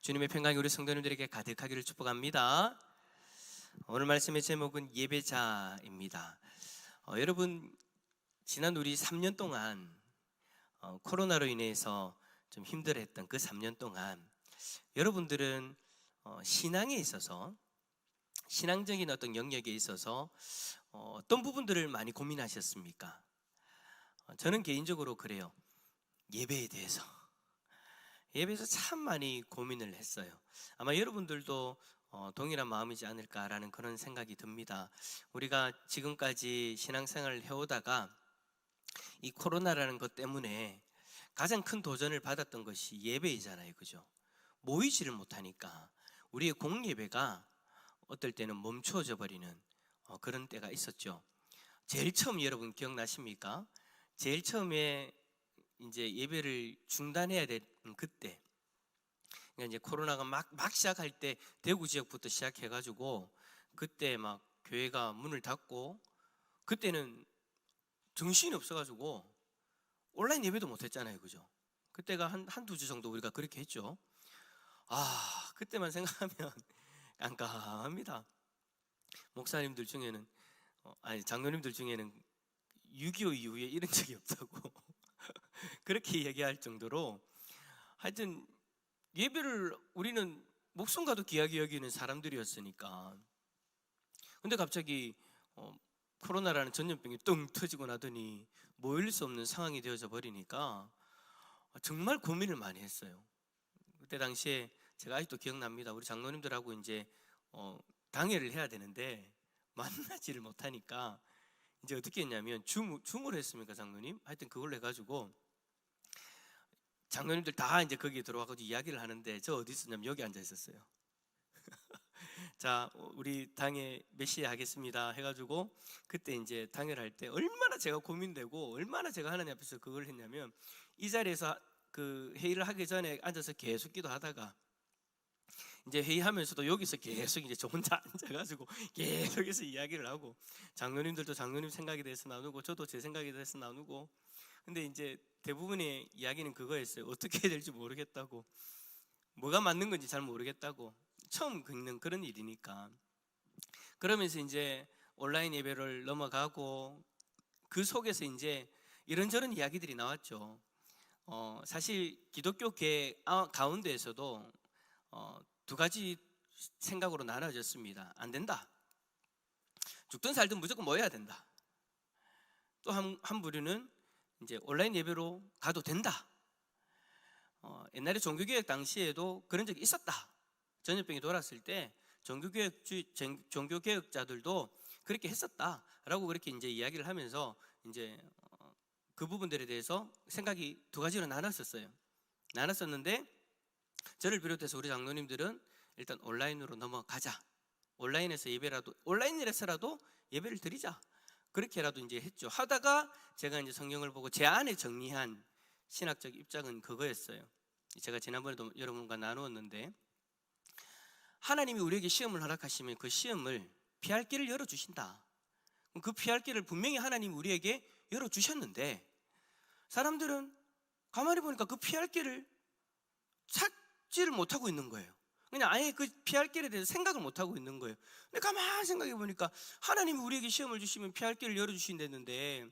주님의 평강이 우리 성도님들에게 가득하기를 축복합니다. 오늘 말씀의 제목은 예배자입니다. 여러분, 지난 우리 3년 동안 코로나로 인해서 좀 힘들어했던 그 3년 동안 여러분들은 신앙에 있어서, 신앙적인 어떤 영역에 있어서 어떤 부분들을 많이 고민하셨습니까? 저는 개인적으로 그래요. 예배에서 참 많이 고민을 했어요. 아마 여러분들도 동일한 마음이지 않을까라는 그런 생각이 듭니다. 우리가 지금까지 신앙생활을 해오다가 이 코로나라는 것 때문에 가장 큰 도전을 받았던 것이 예배이잖아요, 그죠? 모이지를 못하니까 우리의 공예배가 어떨 때는 멈춰져 버리는 그런 때가 있었죠. 제일 처음 여러분 기억나십니까? 제일 처음에 이제 예배를 중단해야 된 그때, 그러니까 이제 코로나가 막 시작할 때 대구 지역부터 시작해가지고 그때 막 교회가 문을 닫고 그때는 정신이 없어가지고 온라인 예배도 못했잖아요, 그죠? 그때가 한두 주 정도 우리가 그렇게 했죠. 그때만 생각하면 깜깜합니다. 목사님들 중에는 장로님들 중에는 6.25 이후에 이런 적이 없다고 그렇게 얘기할 정도로, 하여튼 예배를 우리는 목숨과도 귀하게 여기는 사람들이었으니까. 근데 갑자기 코로나라는 전염병이 뚱 터지고 나더니 모일 수 없는 상황이 되어져 버리니까 정말 고민을 많이 했어요. 그때 당시에 제가 아직도 기억납니다. 우리 장로님들하고 이제 당회를 해야 되는데 만나지를 못하니까 이제 어떻게 했냐면 줌으로 했습니까, 장로님? 하여튼 그걸로 해가지고 장로님들 다 이제 거기에 들어와가지고 이야기를 하는데 저 어디 있었냐면 여기 앉아 있었어요. 자, 우리 당회 몇 시에 하겠습니다 해가지고 그때 이제 당회를 할 때 얼마나 제가 고민되고 얼마나 제가 하나님 앞에서 그걸 했냐면, 이 자리에서 그 회의를 하기 전에 앉아서 계속 기도하다가 이제 회의하면서도 여기서 계속 이제 저 혼자 앉아가지고 계속해서 이야기를 하고, 장로님들도 장로님 생각에 대해서 나누고 저도 제 생각에 대해서 나누고. 근데 이제 대부분의 이야기는 그거였어요. 어떻게 해야 될지 모르겠다고, 뭐가 맞는 건지 잘 모르겠다고. 처음 겪는 그런 일이니까. 그러면서 이제 온라인 예배를 넘어가고 그 속에서 이제 이런저런 이야기들이 나왔죠. 사실 기독교계 가운데에서도 두 가지 생각으로 나눠졌습니다. 안 된다, 죽든 살든 무조건 모여야 된다. 또 한 부류는 이제 온라인 예배로 가도 된다. 옛날에 종교개혁 당시에도 그런 적이 있었다. 전염병이 돌았을 때 종교개혁자들도 그렇게 했었다라고 그렇게 이제 이야기를 하면서 이제 그 부분들에 대해서 생각이 두 가지로 나눴었는데, 저를 비롯해서 우리 장로님들은 일단 온라인으로 넘어가자. 온라인에서라도 예배를 드리자. 그렇게라도 이제 했죠. 하다가 제가 이제 성경을 보고 제 안에 정리한 신학적 입장은 그거였어요. 제가 지난번에도 여러분과 나누었는데, 하나님이 우리에게 시험을 허락하시면 그 시험을 피할 길을 열어주신다. 그 피할 길을 분명히 하나님이 우리에게 열어주셨는데, 사람들은 가만히 보니까 그 피할 길을 찾지를 못하고 있는 거예요. 그냥 아예 그 피할 길에 대해서 생각을 못하고 있는 거예요. 근데 가만히 생각해 보니까 하나님이 우리에게 시험을 주시면 피할 길을 열어주신다는데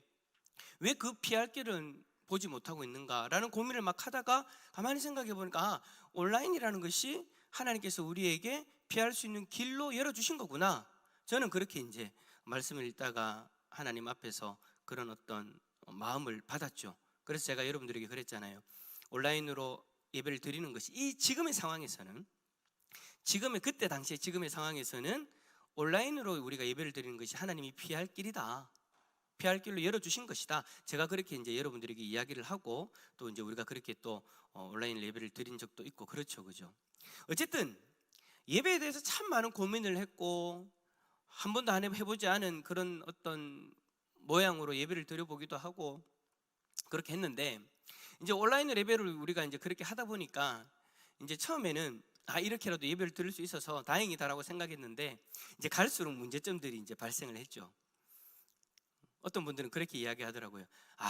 왜 그 피할 길은 보지 못하고 있는가라는 고민을 막 하다가 가만히 생각해 보니까 온라인이라는 것이 하나님께서 우리에게 피할 수 있는 길로 열어주신 거구나. 저는 그렇게 이제 말씀을 읽다가 하나님 앞에서 그런 어떤 마음을 받았죠. 그래서 제가 여러분들에게 그랬잖아요. 온라인으로 예배를 드리는 것이 이 지금의 상황에서는, 그때 당시에 지금의 상황에서는 온라인으로 우리가 예배를 드리는 것이 하나님이 피할 길이다. 피할 길로 열어주신 것이다. 제가 그렇게 이제 여러분들에게 이야기를 하고 또 이제 우리가 그렇게 또 온라인 예배를 드린 적도 있고 그렇죠, 그죠? 어쨌든 예배에 대해서 참 많은 고민을 했고 한 번도 안 해보지 않은 그런 어떤 모양으로 예배를 드려보기도 하고 그렇게 했는데, 이제 온라인 예배를 우리가 이제 그렇게 하다 보니까 이제 처음에는 이렇게라도 예배를 드릴 수 있어서 다행이다라고 생각했는데, 이제 갈수록 문제점들이 이제 발생을 했죠. 어떤 분들은 그렇게 이야기하더라고요.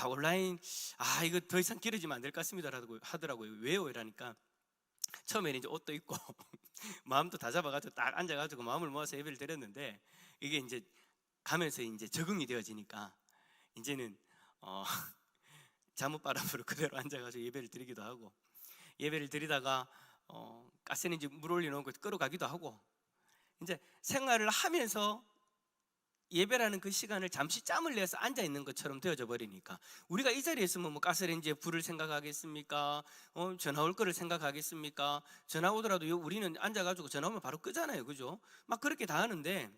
온라인 이거 더 이상 길어지면 안 될 것 같습니다 하더라고요. 왜요? 이러니까 처음에는 이제 옷도 입고 마음도 다 잡아가지고 딱 앉아가지고 마음을 모아서 예배를 드렸는데, 이게 이제 가면서 이제 적응이 되어지니까 이제는 잠옷바람으로 그대로 앉아가지고 예배를 드리기도 하고, 예배를 드리다가 가스는 이제 물 올려놓은 거 끌어가기도 하고, 이제 생활을 하면서 예배라는 그 시간을 잠시 짬을 내서 앉아 있는 것처럼 되어져 버리니까, 우리가 이 자리에 있으면 뭐 가스레인지에 불을 생각하겠습니까? 전화 올 거를 생각하겠습니까? 전화 오더라도 우리는 앉아가지고 전화 오면 바로 끄잖아요, 그죠? 막 그렇게 다 하는데,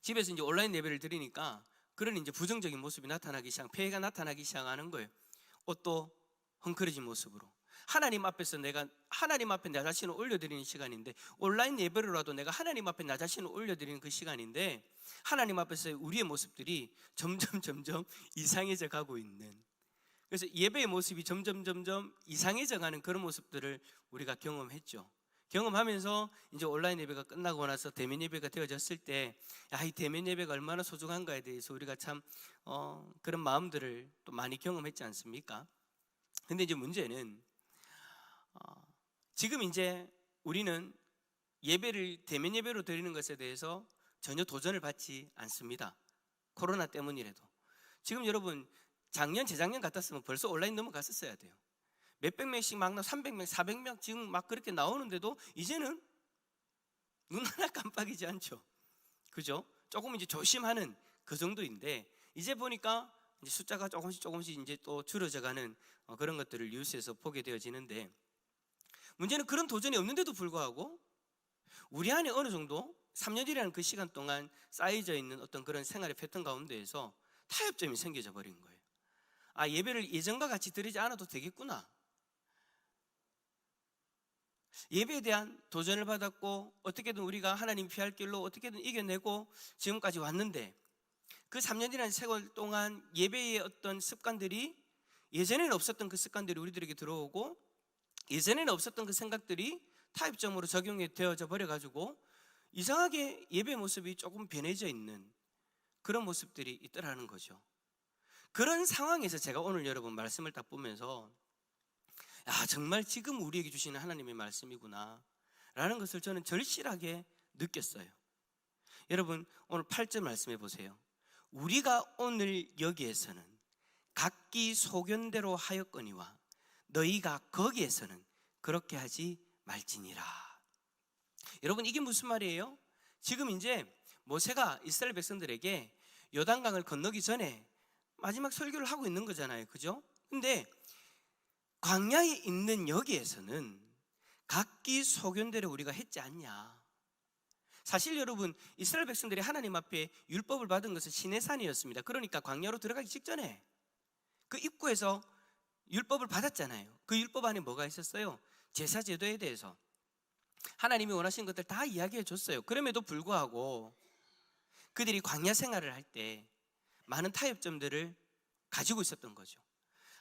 집에서 이제 온라인 예배를 드리니까 그런 이제 부정적인 모습이 나타나기 시작, 폐해가 나타나기 시작하는 거예요. 옷도 헝클어진 모습으로. 하나님 앞에서 내가 하나님 앞에 나 자신을 올려드리는 시간인데, 온라인 예배로라도 내가 하나님 앞에 나 자신을 올려드리는 그 시간인데, 하나님 앞에서 우리의 모습들이 점점 이상해져 가고 있는, 그래서 예배의 모습이 점점 이상해져 가는 그런 모습들을 우리가 경험했죠. 경험하면서 이제 온라인 예배가 끝나고 나서 대면 예배가 되어졌을 때, 이 대면 예배가 얼마나 소중한가에 대해서 우리가 참 그런 마음들을 또 많이 경험했지 않습니까? 근데 이제 문제는 지금 이제 우리는 예배를 대면 예배로 드리는 것에 대해서 전혀 도전을 받지 않습니다. 코로나 때문이라도. 지금 여러분, 작년 재작년 같았으면 벌써 온라인 넘어갔었어야 돼요. 몇백 명씩 막 300명 400명 지금 막 그렇게 나오는데도 이제는 눈 하나 깜빡이지 않죠, 그죠? 조금 이제 조심하는 그 정도인데, 이제 보니까 이제 숫자가 조금씩 이제 또 줄어져가는 그런 것들을 뉴스에서 보게 되어지는데, 문제는 그런 도전이 없는데도 불구하고 우리 안에 어느 정도 3년이라는 그 시간 동안 쌓여져 있는 어떤 그런 생활의 패턴 가운데에서 타협점이 생겨져 버린 거예요. 예배를 예전과 같이 드리지 않아도 되겠구나. 예배에 대한 도전을 받았고, 어떻게든 우리가 하나님 피할 길로 어떻게든 이겨내고 지금까지 왔는데, 그 3년이라는 세월 동안 예배의 어떤 습관들이, 예전에는 없었던 그 습관들이 우리들에게 들어오고, 예전에는 없었던 그 생각들이 타협점으로 적용이 되어져 버려가지고 이상하게 예배 모습이 조금 변해져 있는 그런 모습들이 있더라는 거죠. 그런 상황에서 제가 오늘 여러분 말씀을 딱 보면서, 정말 지금 우리에게 주시는 하나님의 말씀이구나 라는 것을 저는 절실하게 느꼈어요. 여러분, 오늘 8절 말씀해 보세요. 우리가 오늘 여기에서는 각기 소견대로 하였거니와 너희가 거기에서는 그렇게 하지 말지니라. 여러분, 이게 무슨 말이에요? 지금 이제 모세가 이스라엘 백성들에게 요단강을 건너기 전에 마지막 설교를 하고 있는 거잖아요, 그죠? 근데 광야에 있는 여기에서는 각기 소견대로 우리가 했지 않냐. 사실 여러분, 이스라엘 백성들이 하나님 앞에 율법을 받은 것은 시내산이었습니다. 그러니까 광야로 들어가기 직전에 그 입구에서 율법을 받았잖아요. 그 율법 안에 뭐가 있었어요? 제사 제도에 대해서 하나님이 원하시는 것들 다 이야기해 줬어요. 그럼에도 불구하고 그들이 광야 생활을 할 때 많은 타협점들을 가지고 있었던 거죠.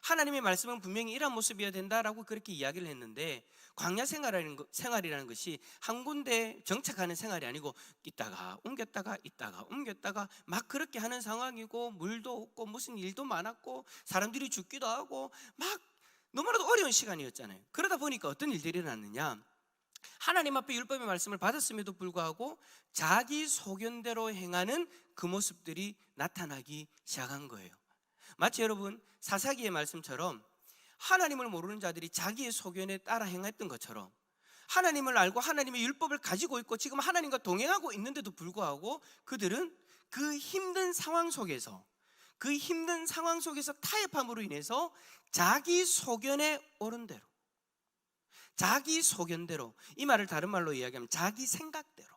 하나님의 말씀은 분명히 이런 모습이어야 된다라고 그렇게 이야기를 했는데, 광야 생활이라는 것이 한 군데 정착하는 생활이 아니고 있다가 옮겼다가 막 그렇게 하는 상황이고, 물도 없고 무슨 일도 많았고 사람들이 죽기도 하고 막 너무나도 어려운 시간이었잖아요. 그러다 보니까 어떤 일들이 일어났느냐, 하나님 앞에 율법의 말씀을 받았음에도 불구하고 자기 소견대로 행하는 그 모습들이 나타나기 시작한 거예요. 마치 여러분, 사사기의 말씀처럼 하나님을 모르는 자들이 자기의 소견에 따라 행했던 것처럼, 하나님을 알고 하나님의 율법을 가지고 있고 지금 하나님과 동행하고 있는데도 불구하고 그들은 그 힘든 상황 속에서 타협함으로 인해서 자기 소견에 옳은 대로, 자기 소견대로, 이 말을 다른 말로 이야기하면 자기 생각대로,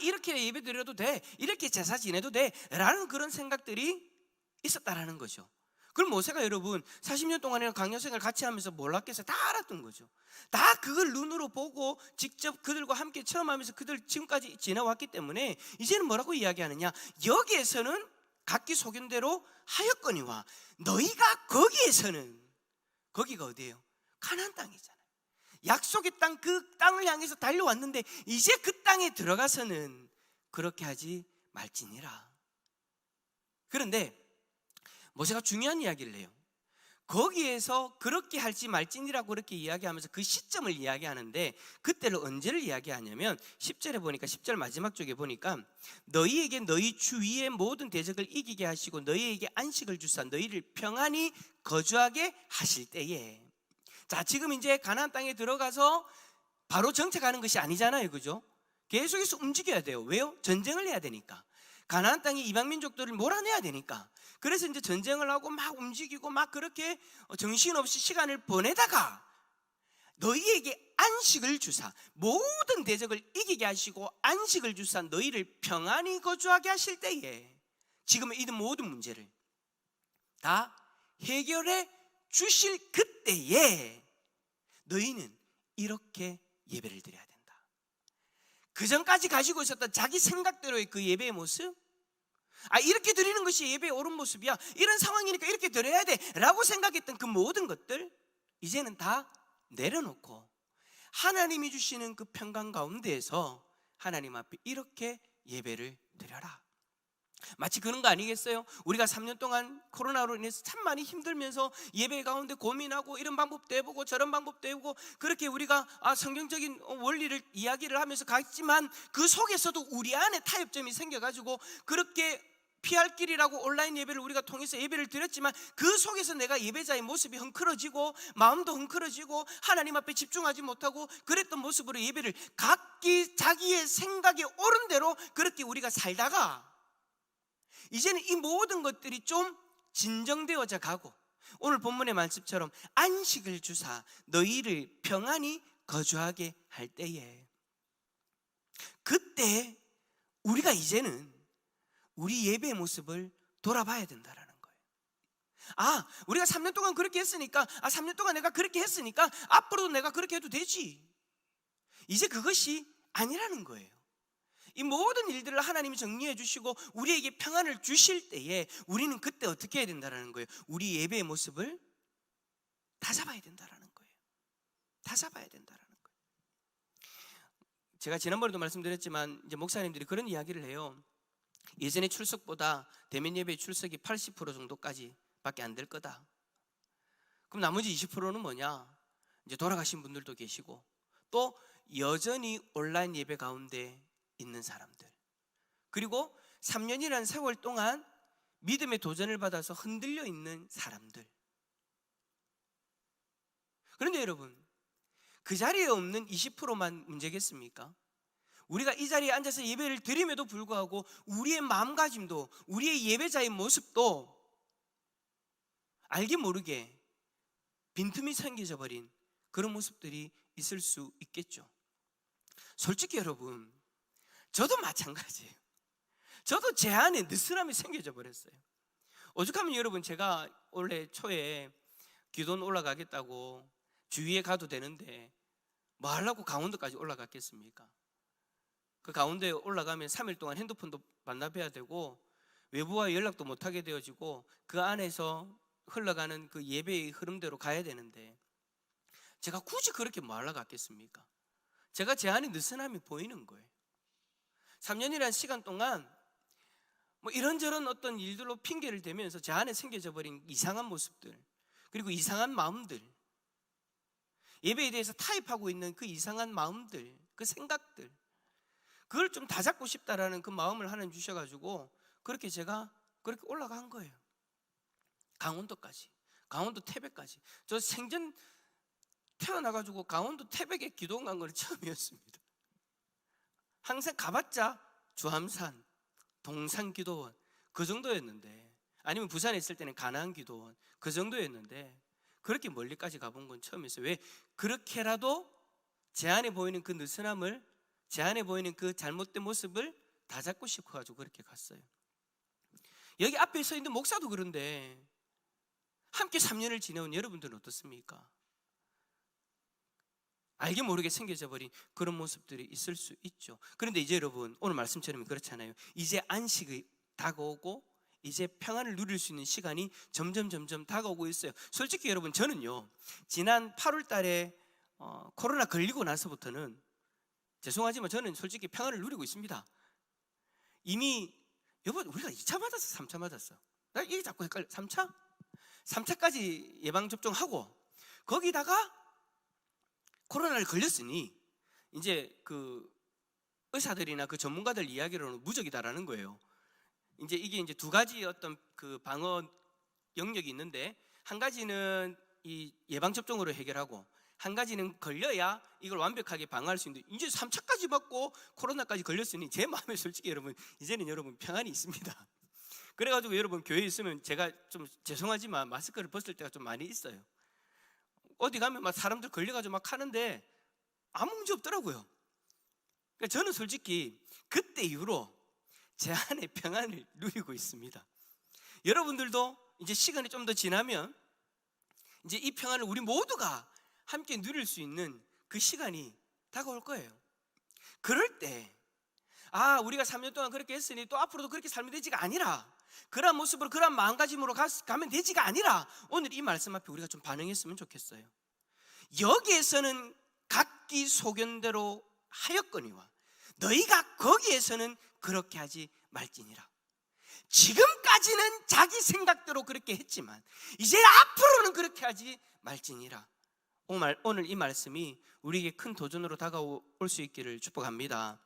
이렇게 예배 드려도 돼, 이렇게 제사 지내도 돼 라는 그런 생각들이 있었다라는 거죠. 그럼 모세가 여러분 40년 동안이나 광야 생활 같이 하면서 몰랐겠어요? 다 알았던 거죠. 다 그걸 눈으로 보고 직접 그들과 함께 체험하면서 그들 지금까지 지나왔기 때문에 이제는 뭐라고 이야기하느냐, 여기에서는 각기 소견대로 하였거니와 너희가 거기에서는, 거기가 어디예요? 가나안 땅이잖아요. 약속의 땅, 그 땅을 향해서 달려왔는데 이제 그 땅에 들어가서는 그렇게 하지 말지니라. 그런데 모세가 중요한 이야기를 해요. 거기에서 그렇게 할지 말지니라고 그렇게 이야기하면서 그 시점을 이야기하는데, 그때를 언제를 이야기하냐면 10절에 보니까, 10절 마지막 쪽에 보니까 너희에게 너희 주위의 모든 대적을 이기게 하시고 너희에게 안식을 주사 너희를 평안히 거주하게 하실 때에. 자, 지금 이제 가나안 땅에 들어가서 바로 정착하는 것이 아니잖아요, 그죠? 계속해서 움직여야 돼요. 왜요? 전쟁을 해야 되니까. 가나안 땅이 이방 민족들을 몰아내야 되니까. 그래서 이제 전쟁을 하고 막 움직이고 막 그렇게 정신없이 시간을 보내다가 너희에게 안식을 주사 모든 대적을 이기게 하시고 안식을 주사 너희를 평안히 거주하게 하실 때에, 지금 이 모든 문제를 다 해결해 주실 그때에 너희는 이렇게 예배를 드려야 된다. 그 전까지 가지고 있었던 자기 생각대로의 그 예배의 모습, 이렇게 드리는 것이 예배의 옳은 모습이야, 이런 상황이니까 이렇게 드려야 돼 라고 생각했던 그 모든 것들 이제는 다 내려놓고 하나님이 주시는 그 평강 가운데에서 하나님 앞에 이렇게 예배를 드려라. 마치 그런 거 아니겠어요? 우리가 3년 동안 코로나로 인해서 참 많이 힘들면서 예배 가운데 고민하고 이런 방법도 해보고 저런 방법도 해보고 그렇게 우리가 성경적인 원리를 이야기를 하면서 갔지만 그 속에서도 우리 안에 타협점이 생겨가지고 그렇게 피할 길이라고 온라인 예배를 우리가 통해서 예배를 드렸지만 그 속에서 내가 예배자의 모습이 헝클어지고 마음도 헝클어지고 하나님 앞에 집중하지 못하고 그랬던 모습으로 예배를 각기 자기의 생각에 옳은 대로 그렇게 우리가 살다가 이제는 이 모든 것들이 좀 진정되어져 가고 오늘 본문의 말씀처럼 안식을 주사 너희를 평안히 거주하게 할 때에, 그때 우리가 이제는 우리 예배의 모습을 돌아봐야 된다라는 거예요. 우리가 3년 동안 그렇게 했으니까 3년 동안 내가 그렇게 했으니까 앞으로도 내가 그렇게 해도 되지. 이제 그것이 아니라는 거예요. 이 모든 일들을 하나님이 정리해 주시고 우리에게 평안을 주실 때에 우리는 그때 어떻게 해야 된다는 거예요? 우리 예배의 모습을 다잡아야 된다는 거예요. 다잡아야 된다는 거예요. 제가 지난번에도 말씀드렸지만 이제 목사님들이 그런 이야기를 해요. 예전의 출석보다 대면 예배 출석이 80% 정도까지 밖에 안 될 거다. 그럼 나머지 20%는 뭐냐? 이제 돌아가신 분들도 계시고 또 여전히 온라인 예배 가운데 있는 사람들, 그리고 3년이라는 세월 동안 믿음의 도전을 받아서 흔들려 있는 사람들. 그런데 여러분, 그 자리에 없는 20%만 문제겠습니까? 우리가 이 자리에 앉아서 예배를 드림에도 불구하고 우리의 마음가짐도 우리의 예배자의 모습도 알게 모르게 빈틈이 생겨져 버린 그런 모습들이 있을 수 있겠죠. 솔직히 여러분, 저도 마찬가지예요. 저도 제 안에 느슨함이 생겨져 버렸어요. 오죽하면 여러분, 제가 올해 초에 기도원 올라가겠다고 주위에 가도 되는데 뭐 하려고 강원도까지 올라갔겠습니까? 그 가운데 올라가면 3일 동안 핸드폰도 반납해야 되고 외부와 연락도 못하게 되어지고 그 안에서 흘러가는 그 예배의 흐름대로 가야 되는데 제가 굳이 그렇게 뭐 하려고 갔겠습니까? 제가 제 안에 느슨함이 보이는 거예요. 3년이라는 시간 동안 뭐 이런저런 어떤 일들로 핑계를 대면서 제 안에 생겨져 버린 이상한 모습들, 그리고 이상한 마음들, 예배에 대해서 타협하고 있는 그 이상한 마음들, 그 생각들, 그걸 좀 다잡고 싶다라는 그 마음을 하나님 주셔가지고 그렇게 제가 그렇게 올라간 거예요. 강원도까지, 강원도 태백까지. 저 생전 태어나가지고 강원도 태백에 기도원 간 건 처음이었습니다. 항상 가봤자 주함산, 동산 기도원 그 정도였는데, 아니면 부산에 있을 때는 가나안 기도원 그 정도였는데 그렇게 멀리까지 가본 건 처음이었어요. 왜? 그렇게라도 제 안에 보이는 그 느슨함을, 제 안에 보이는 그 잘못된 모습을 다잡고 싶어가지고 그렇게 갔어요. 여기 앞에 서 있는 목사도 그런데 함께 3년을 지내온 여러분들은 어떻습니까? 알게 모르게 생겨져 버린 그런 모습들이 있을 수 있죠. 그런데 이제 여러분, 오늘 말씀처럼 그렇잖아요. 이제 안식이 다가오고 이제 평안을 누릴 수 있는 시간이 점점 다가오고 있어요. 솔직히 여러분, 저는요 지난 8월 달에 코로나 걸리고 나서부터는, 죄송하지만 저는 솔직히 평안을 누리고 있습니다. 이미 여러분, 우리가 2차 맞았어 3차 맞았어? 나 이게 자꾸 헷갈려. 3차? 3차까지 예방접종하고 거기다가 코로나를 걸렸으니 이제 그 의사들이나 그 전문가들 이야기로는 무적이다라는 거예요. 이제 이게 이제 두 가지 어떤 그 방어 영역이 있는데, 한 가지는 이 예방접종으로 해결하고 한 가지는 걸려야 이걸 완벽하게 방어할 수 있는데, 이제 3차까지 맞고 코로나까지 걸렸으니 제 마음에 솔직히 여러분 이제는 여러분 평안이 있습니다. 그래가지고 여러분 교회에 있으면 제가 좀 죄송하지만 마스크를 벗을 때가 좀 많이 있어요. 어디 가면 막 사람들 걸려가지고 막 하는데 아무 문제 없더라고요. 그러니까 저는 솔직히 그때 이후로 제 안에 평안을 누리고 있습니다. 여러분들도 이제 시간이 좀 더 지나면 이제 이 평안을 우리 모두가 함께 누릴 수 있는 그 시간이 다가올 거예요. 그럴 때 우리가 3년 동안 그렇게 했으니 또 앞으로도 그렇게 살면 되지가 아니라, 그런 모습으로 그런 마음가짐으로 가면 되지가 아니라, 오늘 이 말씀 앞에 우리가 좀 반응했으면 좋겠어요. 여기에서는 각기 소견대로 하였거니와 너희가 거기에서는 그렇게 하지 말지니라. 지금까지는 자기 생각대로 그렇게 했지만 이제 앞으로는 그렇게 하지 말지니라. 오늘 이 말씀이 우리에게 큰 도전으로 다가올 수 있기를 축복합니다.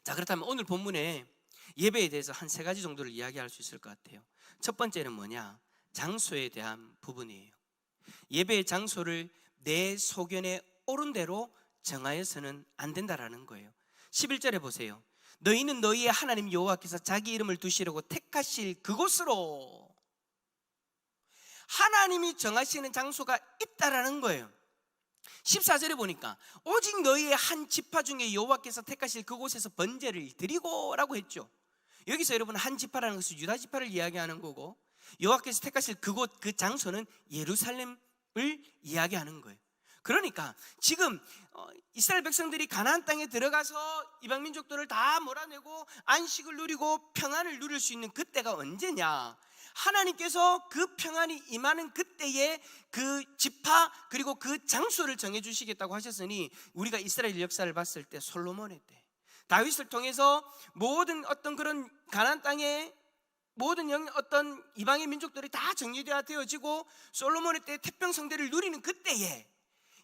자, 그렇다면 오늘 본문에 예배에 대해서 한 3가지 정도를 이야기할 수 있을 것 같아요. 첫 번째는 뭐냐? 장소에 대한 부분이에요. 예배의 장소를 내 소견에 옳은 대로 정하여서는 안 된다라는 거예요. 11절에 보세요. 너희는 너희의 하나님 여호와께서 자기 이름을 두시려고 택하실 그곳으로, 하나님이 정하시는 장소가 있다라는 거예요. 14절에 보니까 오직 너희의 한 지파 중에 여호와께서 택하실 그곳에서 번제를 드리고 라고 했죠. 여기서 여러분 한 지파라는 것은 유다 지파를 이야기하는 거고, 여호와께서 택하실 그곳, 그 장소는 예루살렘을 이야기하는 거예요. 그러니까 지금 이스라엘 백성들이 가나안 땅에 들어가서 이방 민족들을 다 몰아내고 안식을 누리고 평안을 누릴 수 있는 그때가 언제냐? 하나님께서 그 평안이 임하는 그때에 그 지파 그리고 그 장소를 정해주시겠다고 하셨으니, 우리가 이스라엘 역사를 봤을 때 솔로몬의 때 다윗을 통해서 모든 어떤 그런 가나안 땅에 모든 어떤 이방의 민족들이 다 정리되어지고 솔로몬의 때 태평성대를 누리는 그때에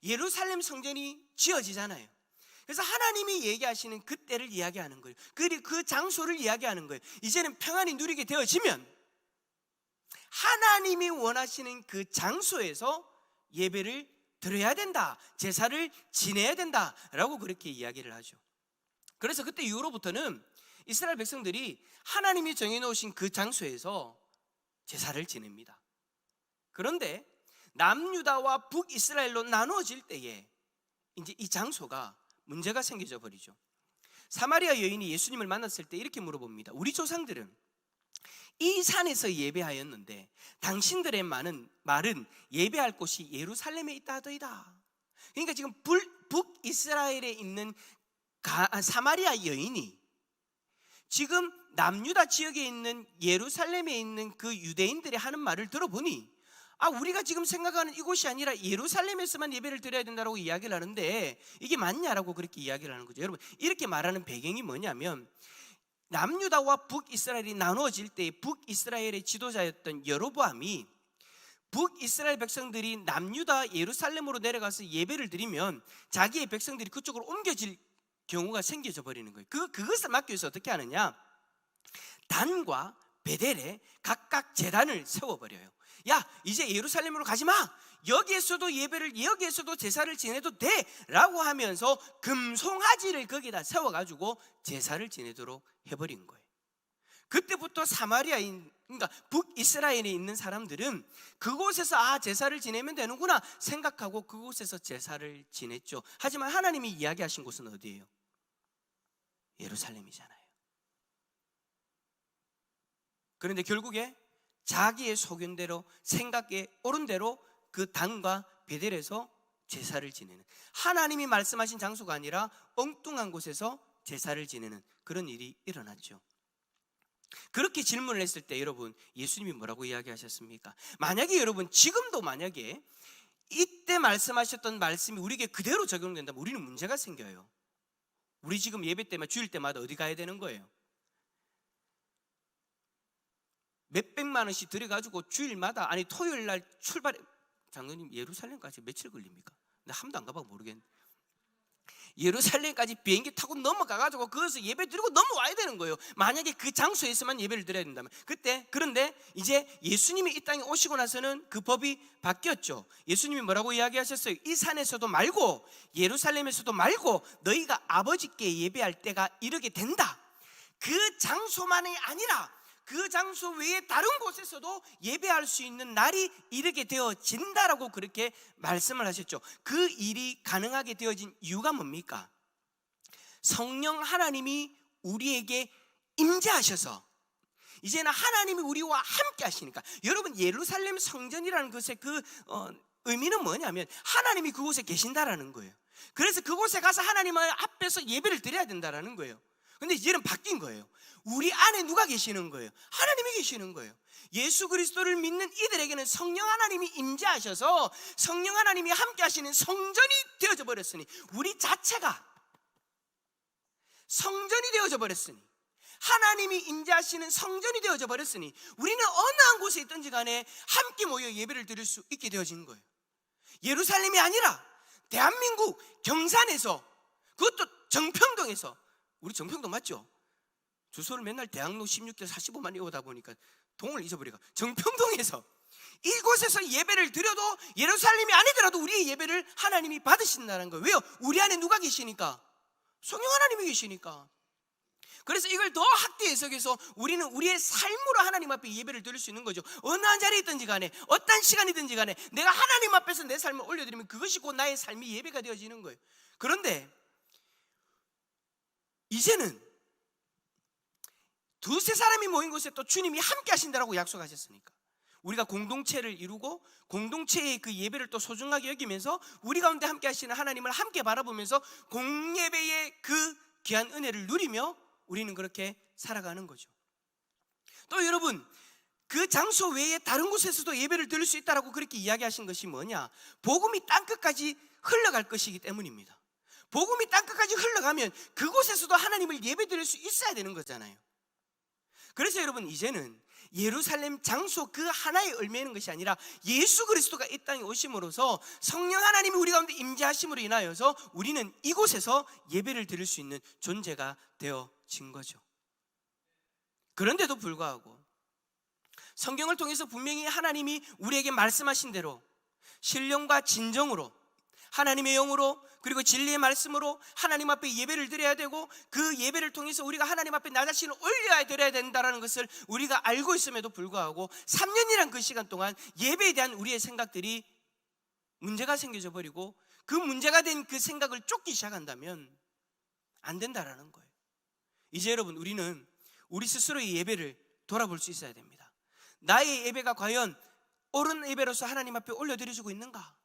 예루살렘 성전이 지어지잖아요. 그래서 하나님이 얘기하시는 그때를 이야기하는 거예요. 그리고 그 장소를 이야기하는 거예요. 이제는 평안이 누리게 되어지면 하나님이 원하시는 그 장소에서 예배를 드려야 된다, 제사를 지내야 된다라고 그렇게 이야기를 하죠. 그래서 그때 이후로부터는 이스라엘 백성들이 하나님이 정해놓으신 그 장소에서 제사를 지냅니다. 그런데 남유다와 북이스라엘로 나누어질 때에 이제 이 장소가 문제가 생겨져 버리죠. 사마리아 여인이 예수님을 만났을 때 이렇게 물어봅니다. 우리 조상들은 이 산에서 예배하였는데 당신들의 말은 예배할 곳이 예루살렘에 있다 하더이다. 그러니까 지금 북이스라엘에 있는 사마리아 여인이 지금 남유다 지역에 있는 예루살렘에 있는 그 유대인들이 하는 말을 들어보니, 우리가 지금 생각하는 이곳이 아니라 예루살렘에서만 예배를 드려야 된다고 이야기를 하는데 이게 맞냐라고 그렇게 이야기를 하는 거죠. 여러분, 이렇게 말하는 배경이 뭐냐면, 남유다와 북이스라엘이 나누어질 때 북이스라엘의 지도자였던 여로보암이 북이스라엘 백성들이 남유다 예루살렘으로 내려가서 예배를 드리면 자기의 백성들이 그쪽으로 옮겨질 경우가 생겨져 버리는 거예요. 그것을 막기 위해서 어떻게 하느냐? 단과 베델에 각각 제단을 세워버려요. 야, 이제 예루살렘으로 가지 마. 여기에서도 여기에서도 제사를 지내도 돼 라고 하면서 금송아지를 거기다 세워가지고 제사를 지내도록 해버린 거예요. 그때부터 사마리아인, 그러니까 북이스라엘에 있는 사람들은 그곳에서 제사를 지내면 되는구나 생각하고 그곳에서 제사를 지냈죠. 하지만 하나님이 이야기하신 곳은 어디예요? 예루살렘이잖아요. 그런데 결국에 자기의 소견대로, 생각에 옳은 대로 그 단과 베델에서 제사를 지내는, 하나님이 말씀하신 장소가 아니라 엉뚱한 곳에서 제사를 지내는 그런 일이 일어났죠. 그렇게 질문을 했을 때 여러분, 예수님이 뭐라고 이야기하셨습니까? 만약에 여러분 지금도 만약에 이때 말씀하셨던 말씀이 우리에게 그대로 적용된다면 우리는 문제가 생겨요. 우리 지금 예배 때마다, 주일 때마다 어디 가야 되는 거예요? 몇백만 원씩 들여가지고 주일마다, 아니 토요일 날 출발해. 장로님 예루살렘까지 며칠 걸립니까? 나 한 번도 안 가봐서 모르겠는데 예루살렘까지 비행기 타고 넘어가가지고 거기서 예배 드리고 넘어와야 되는 거예요. 만약에 그 장소에서만 예배를 드려야 된다면. 그런데 이제 예수님이 이 땅에 오시고 나서는 그 법이 바뀌었죠. 예수님이 뭐라고 이야기하셨어요? 이 산에서도 말고 예루살렘에서도 말고 너희가 아버지께 예배할 때가 이르게 된다. 그 장소만이 아니라 그 장소 외에 다른 곳에서도 예배할 수 있는 날이 이르게 되어진다라고 그렇게 말씀을 하셨죠. 그 일이 가능하게 되어진 이유가 뭡니까? 성령 하나님이 우리에게 임재하셔서 이제는 하나님이 우리와 함께 하시니까. 여러분, 예루살렘 성전이라는 것의 그 의미는 뭐냐면 하나님이 그곳에 계신다라는 거예요. 그래서 그곳에 가서 하나님 앞에서 예배를 드려야 된다라는 거예요. 근데 이제는 바뀐 거예요. 우리 안에 누가 계시는 거예요? 하나님이 계시는 거예요. 예수 그리스도를 믿는 이들에게는 성령 하나님이 임재하셔서 성령 하나님이 함께 하시는 성전이 되어져 버렸으니, 우리 자체가 성전이 되어져 버렸으니, 하나님이 임재하시는 성전이 되어져 버렸으니 우리는 어느 한 곳에 있든지 간에 함께 모여 예배를 드릴 수 있게 되어진 거예요. 예루살렘이 아니라 대한민국 경산에서, 그것도 정평동에서, 우리 정평동 맞죠? 주소를 맨날 대학로 16대 45만 이오다 보니까 동을 잊어버리고, 정평동에서 이곳에서 예배를 드려도 예루살렘이 아니더라도 우리의 예배를 하나님이 받으신다는 거예요. 왜요? 우리 안에 누가 계시니까? 성령 하나님이 계시니까. 그래서 이걸 더 확대 해석해서 우리는 우리의 삶으로 하나님 앞에 예배를 드릴 수 있는 거죠. 어느 한 자리에 있든지 간에, 어떤 시간이든지 간에 내가 하나님 앞에서 내 삶을 올려드리면 그것이 곧 나의 삶이 예배가 되어지는 거예요. 그런데 이제는 두세 사람이 모인 곳에 또 주님이 함께 하신다라고 약속하셨으니까 우리가 공동체를 이루고 공동체의 그 예배를 또 소중하게 여기면서 우리 가운데 함께 하시는 하나님을 함께 바라보면서 공예배의 그 귀한 은혜를 누리며 우리는 그렇게 살아가는 거죠. 또 여러분, 그 장소 외에 다른 곳에서도 예배를 드릴 수 있다라고 그렇게 이야기하신 것이 뭐냐? 복음이 땅끝까지 흘러갈 것이기 때문입니다. 복음이 땅끝까지 흘러가면 그곳에서도 하나님을 예배드릴 수 있어야 되는 거잖아요. 그래서 여러분, 이제는 예루살렘 장소 그 하나에 얽매이는 것이 아니라 예수 그리스도가 이 땅에 오심으로써 성령 하나님이 우리 가운데 임재하심으로 인하여서 우리는 이곳에서 예배를 드릴 수 있는 존재가 되어진 거죠. 그런데도 불구하고 성경을 통해서 분명히 하나님이 우리에게 말씀하신 대로 신령과 진정으로 하나님의 영으로 그리고 진리의 말씀으로 하나님 앞에 예배를 드려야 되고, 그 예배를 통해서 우리가 하나님 앞에 나 자신을 올려야 드려야 된다는 것을 우리가 알고 있음에도 불구하고 3년이란 그 시간 동안 예배에 대한 우리의 생각들이 문제가 생겨져 버리고 그 문제가 된 그 생각을 쫓기 시작한다면 안 된다라는 거예요. 이제 여러분, 우리는 우리 스스로의 예배를 돌아볼 수 있어야 됩니다. 나의 예배가 과연 옳은 예배로서 하나님 앞에 올려드려지고 있는가?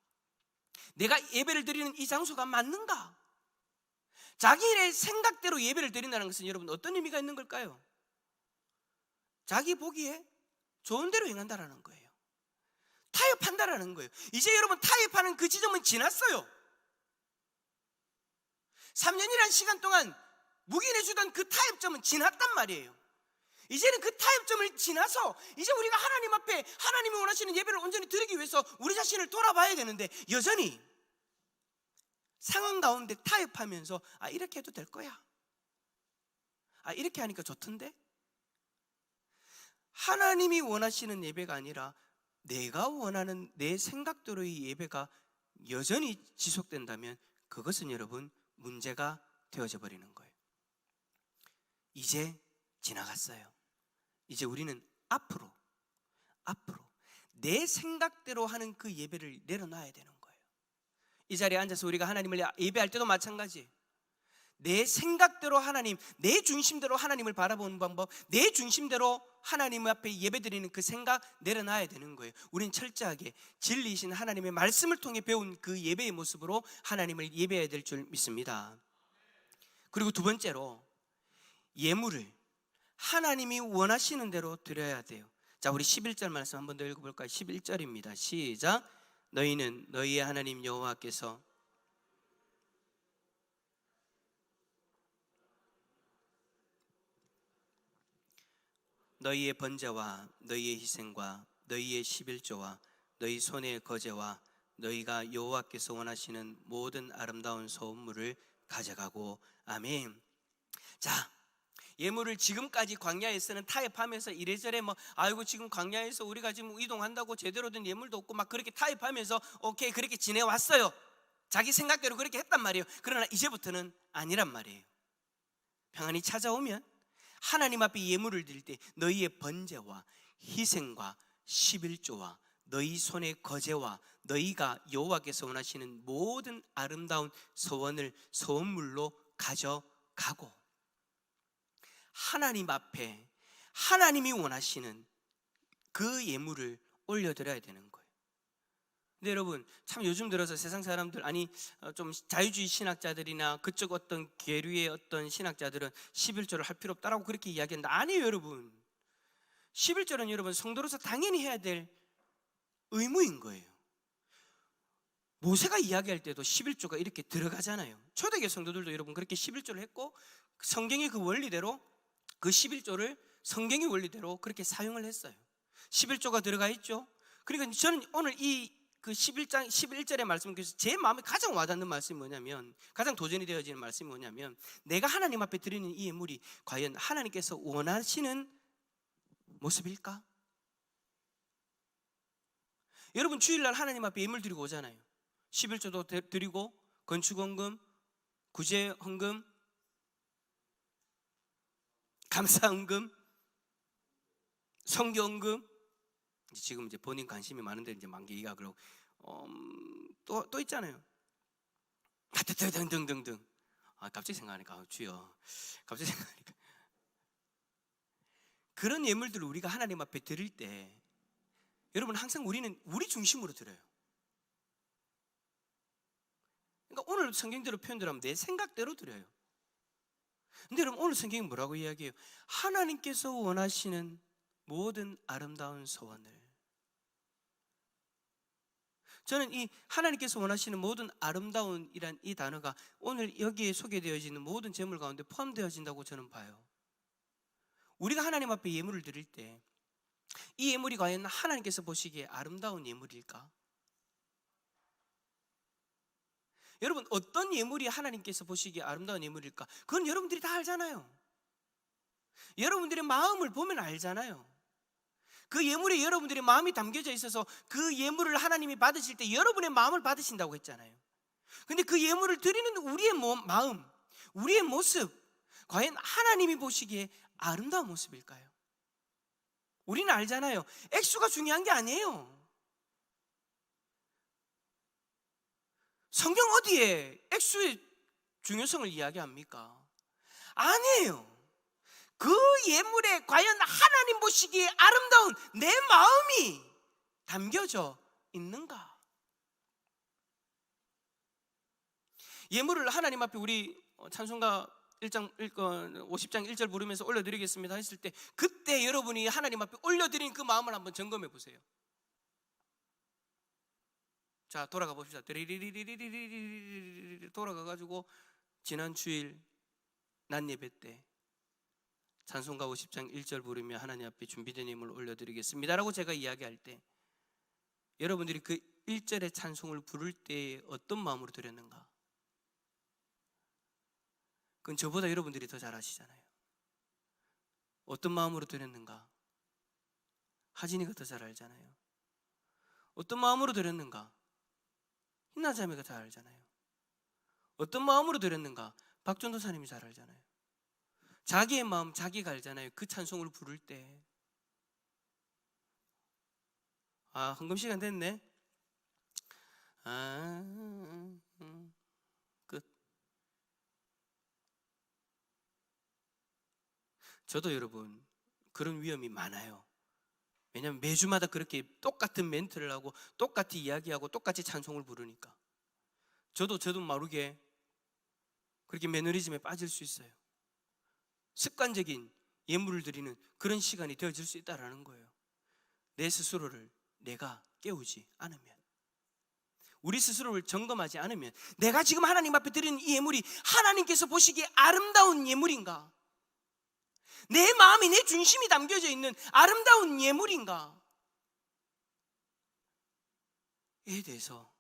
내가 예배를 드리는 이 장소가 맞는가? 자기의 생각대로 예배를 드린다는 것은 여러분 어떤 의미가 있는 걸까요? 자기 보기에 좋은 대로 행한다라는 거예요. 타협한다라는 거예요. 이제 여러분, 타협하는 그 지점은 지났어요. 3년이라는 시간 동안 묵인해주던 그 타협점은 지났단 말이에요. 이제는 그 타협점을 지나서 이제 우리가 하나님 앞에 하나님이 원하시는 예배를 온전히 드리기 위해서 우리 자신을 돌아봐야 되는데, 여전히 상황 가운데 타협하면서 이렇게 해도 될 거야, 이렇게 하니까 좋던데, 하나님이 원하시는 예배가 아니라 내가 원하는 내 생각대로의 예배가 여전히 지속된다면 그것은 여러분 문제가 되어져 버리는 거예요. 이제 지나갔어요. 이제 우리는 앞으로 내 생각대로 하는 그 예배를 내려놔야 되는 거예요. 이 자리에 앉아서 우리가 하나님을 예배할 때도 마찬가지, 내 생각대로 하나님, 내 중심대로 하나님을 바라보는 방법, 내 중심대로 하나님 앞에 예배드리는 그 생각 내려놔야 되는 거예요. 우리는 철저하게 진리이신 하나님의 말씀을 통해 배운 그 예배의 모습으로 하나님을 예배해야 될 줄 믿습니다. 그리고 두 번째로, 예물을 하나님이 원하시는 대로 드려야 돼요. 자, 우리 11절 말씀 한 번 더 읽어볼까요? 11절입니다. 시작. 너희는 너희의 하나님 여호와께서 너희의 번제와 너희의 희생과 너희의 11조와 너희 손의 거제와 너희가 여호와께서 원하시는 모든 아름다운 소원물을 가져가고. 아멘. 자, 예물을 지금까지 광야에서는 타협하면서 이래저래 아이고 지금 광야에서 우리가 지금 이동한다고 제대로 된 예물도 없고 막 그렇게 타협하면서 오케이 그렇게 지내왔어요. 자기 생각대로 그렇게 했단 말이에요. 그러나 이제부터는 아니란 말이에요. 평안이 찾아오면 하나님 앞에 예물을 드릴 때 너희의 번제와 희생과 11조와 너희 손의 거제와 너희가 여호와께서 원하시는 모든 아름다운 소원을 소원물로 가져가고, 하나님 앞에 하나님이 원하시는 그 예물을 올려드려야 되는 거예요. 근데 여러분, 참 요즘 들어서 세상 사람들, 아니 좀 자유주의 신학자들이나 그쪽 어떤 계류의 어떤 신학자들은 11조를 할 필요 없다라고 그렇게 이야기한다. 아니에요 여러분. 11조는 여러분 성도로서 당연히 해야 될 의무인 거예요. 모세가 이야기할 때도 11조가 이렇게 들어가잖아요. 초대교회 성도들도 여러분 그렇게 11조를 했고, 성경의 그 원리대로 그 11조를 성경의 원리대로 그렇게 사용을 했어요. 11조가 들어가 있죠. 그러니까 저는 오늘 이 그 11장 11절의 말씀에서 제 마음에 가장 와닿는 말씀이 뭐냐면, 가장 도전이 되어지는 말씀이 뭐냐면, 내가 하나님 앞에 드리는 이 예물이 과연 하나님께서 원하시는 모습일까? 여러분 주일날 하나님 앞에 예물 드리고 오잖아요. 11조도 드리고 건축헌금, 구제헌금, 감사헌금, 성교헌금, 지금 이제 본인 관심이 많은데 이제 만기가 그러고 또 있잖아요. 등등등등. 갑자기 생각하니까 주여, 갑자기 생각하니까 그런 예물들을 우리가 하나님 앞에 드릴 때 여러분 항상 우리는 우리 중심으로 드려요. 그러니까 오늘 성경대로 표현대로 하면 내 생각대로 드려요. 근데 여러분 오늘 성경이 뭐라고 이야기해요? 하나님께서 원하시는 모든 아름다운 소원을. 저는 이 하나님께서 원하시는 모든 아름다운이란 이 단어가 오늘 여기에 소개되어지는 모든 제물 가운데 포함되어진다고 저는 봐요. 우리가 하나님 앞에 예물을 드릴 때 이 예물이 과연 하나님께서 보시기에 아름다운 예물일까? 여러분 어떤 예물이 하나님께서 보시기에 아름다운 예물일까? 그건 여러분들이 다 알잖아요. 여러분들의 마음을 보면 알잖아요. 그 예물에 여러분들의 마음이 담겨져 있어서 그 예물을 하나님이 받으실 때 여러분의 마음을 받으신다고 했잖아요. 근데 그 예물을 드리는 우리의 마음, 우리의 모습, 과연 하나님이 보시기에 아름다운 모습일까요? 우리는 알잖아요. 액수가 중요한 게 아니에요. 성경 어디에 액수의 중요성을 이야기합니까? 아니에요. 그 예물에 과연 하나님 보시기에 아름다운 내 마음이 담겨져 있는가? 예물을 하나님 앞에 우리 찬송가 50장 1절 부르면서 올려드리겠습니다 했을 때, 그때 여러분이 하나님 앞에 올려드린 그 마음을 한번 점검해 보세요. 자, 돌아가 봅시다. 돌아가가지고 지난 주일 낮 예배 때 찬송가 50장 1절 부르며 하나님 앞에 준비된 예물 올려드리겠습니다 라고 제가 이야기할 때, 여러분들이 그 1절의 찬송을 부를 때 어떤 마음으로 드렸는가? 그건 저보다 여러분들이 더 잘 아시잖아요. 어떤 마음으로 드렸는가? 하진이가 더 잘 알잖아요. 어떤 마음으로 드렸는가? hin나자매가 잘 알잖아요. 어떤 마음으로 드렸는가? 박전도사님이 잘 알잖아요. 자기의 마음 자기가 알잖아요. 그 찬송을 부를 때. 헌금 시간 됐네. 끝. 저도 여러분 그런 위험이 많아요. 왜냐하면 매주마다 그렇게 똑같은 멘트를 하고 똑같이 이야기하고 똑같이 찬송을 부르니까 저도 모르게 그렇게 매너리즘에 빠질 수 있어요. 습관적인 예물을 드리는 그런 시간이 되어질 수 있다는 거예요. 내 스스로를 내가 깨우지 않으면, 우리 스스로를 점검하지 않으면, 내가 지금 하나님 앞에 드리는 이 예물이 하나님께서 보시기에 아름다운 예물인가? 내 마음이, 내 중심이 담겨져 있는 아름다운 예물인가? 에 대해서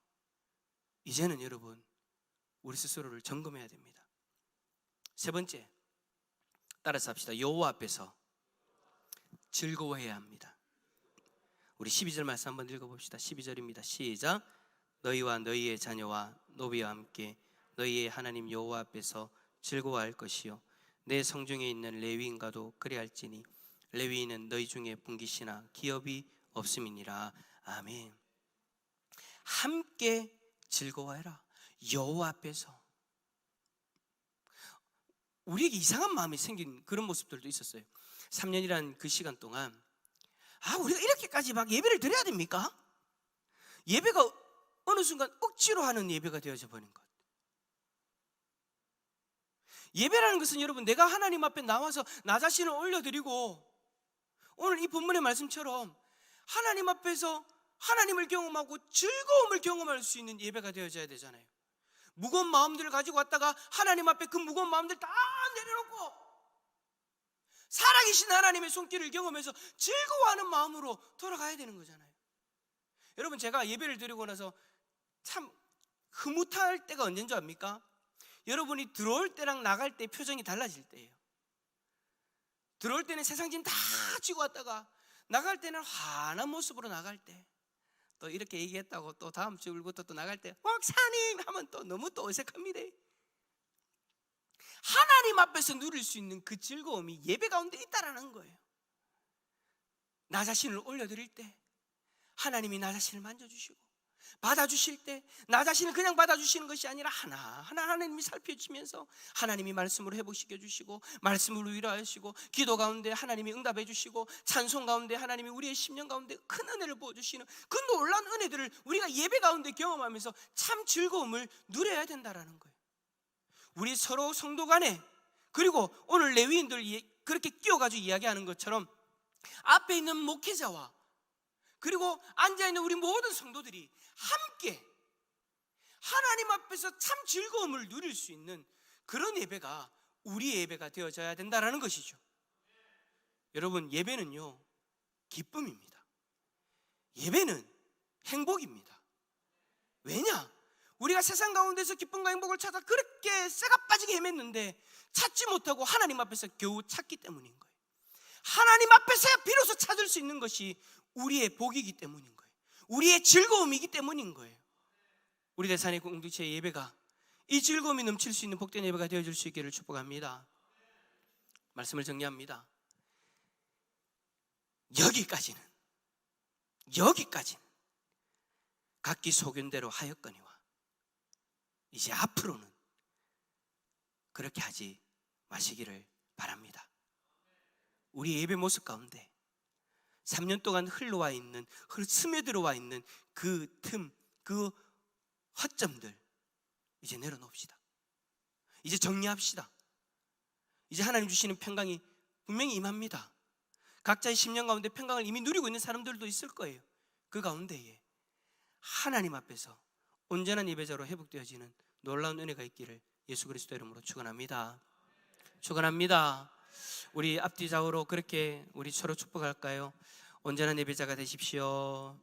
이제는 여러분 우리 스스로를 점검해야 됩니다. 세 번째, 따라서 합시다. 여호와 앞에서 즐거워해야 합니다. 우리 12절 말씀 한번 읽어봅시다. 12절입니다. 시작. 너희와 너희의 자녀와 노비와 함께 너희의 하나님 여호와 앞에서 즐거워할 것이요 내 성중에 있는 레위인과도 그리할지니 레위인은 너희 중에 분깃이나 기업이 없음이니라. 아멘. 함께 즐거워해라. 여호와 앞에서. 우리에게 이상한 마음이 생긴 그런 모습들도 있었어요. 3년이란 그 시간 동안 우리가 이렇게까지 막 예배를 드려야 됩니까? 예배가 어느 순간 억지로 하는 예배가 되어져 버린 것. 예배라는 것은 여러분, 내가 하나님 앞에 나와서 나 자신을 올려드리고, 오늘 이 본문의 말씀처럼 하나님 앞에서 하나님을 경험하고 즐거움을 경험할 수 있는 예배가 되어져야 되잖아요. 무거운 마음들을 가지고 왔다가 하나님 앞에 그 무거운 마음들 다 내려놓고 살아계신 하나님의 손길을 경험해서 즐거워하는 마음으로 돌아가야 되는 거잖아요. 여러분, 제가 예배를 드리고 나서 참 흐뭇할 때가 언제인 줄 압니까? 여러분이 들어올 때랑 나갈 때 표정이 달라질 때예요. 들어올 때는 세상 짐 다 지고 왔다가 나갈 때는 환한 모습으로 나갈 때, 또 이렇게 얘기했다고 또 다음 주부터 또 나갈 때 목사님 하면 또 너무 또 어색합니다. 하나님 앞에서 누릴 수 있는 그 즐거움이 예배 가운데 있다라는 거예요. 나 자신을 올려드릴 때 하나님이 나 자신을 만져주시고, 받아주실 때 나 자신을 그냥 받아주시는 것이 아니라 하나하나 하나님이 살펴주시면서 하나님이 말씀으로 회복시켜 주시고, 말씀으로 위로하시고, 기도 가운데 하나님이 응답해 주시고, 찬송 가운데 하나님이 우리의 심령 가운데 큰 은혜를 부어주시는 그 놀라운 은혜들을 우리가 예배 가운데 경험하면서 참 즐거움을 누려야 된다라는 거예요. 우리 서로 성도 간에, 그리고 오늘 레위인들 그렇게 끼워가지고 이야기하는 것처럼 앞에 있는 목회자와 그리고 앉아있는 우리 모든 성도들이 함께 하나님 앞에서 참 즐거움을 누릴 수 있는 그런 예배가 우리의 예배가 되어져야 된다는 것이죠. 여러분, 예배는요 기쁨입니다. 예배는 행복입니다. 왜냐? 우리가 세상 가운데서 기쁨과 행복을 찾아 그렇게 쇠가 빠지게 헤맸는데 찾지 못하고 하나님 앞에서 겨우 찾기 때문인 거예요. 하나님 앞에서야 비로소 찾을 수 있는 것이 우리의 복이기 때문인 거예요. 우리의 즐거움이기 때문인 거예요. 우리 대산의 공동체의 예배가 이 즐거움이 넘칠 수 있는 복된 예배가 되어줄 수 있기를 축복합니다. 말씀을 정리합니다. 여기까지는 각기 소견대로 하였거니와 이제 앞으로는 그렇게 하지 마시기를 바랍니다. 우리 예배 모습 가운데 3년 동안 흘러와 있는, 스며들어와 있는 그 틈, 그 허점들 이제 내려놓읍시다. 이제 정리합시다. 이제 하나님 주시는 평강이 분명히 임합니다. 각자의 심령 가운데 평강을 이미 누리고 있는 사람들도 있을 거예요. 그 가운데에 하나님 앞에서 온전한 예배자로 회복되어지는 놀라운 은혜가 있기를 예수 그리스도 이름으로 축원합니다. 축원합니다. 우리 앞뒤 좌우로 그렇게 우리 서로 축복할까요? 온전한 예배자가 되십시오.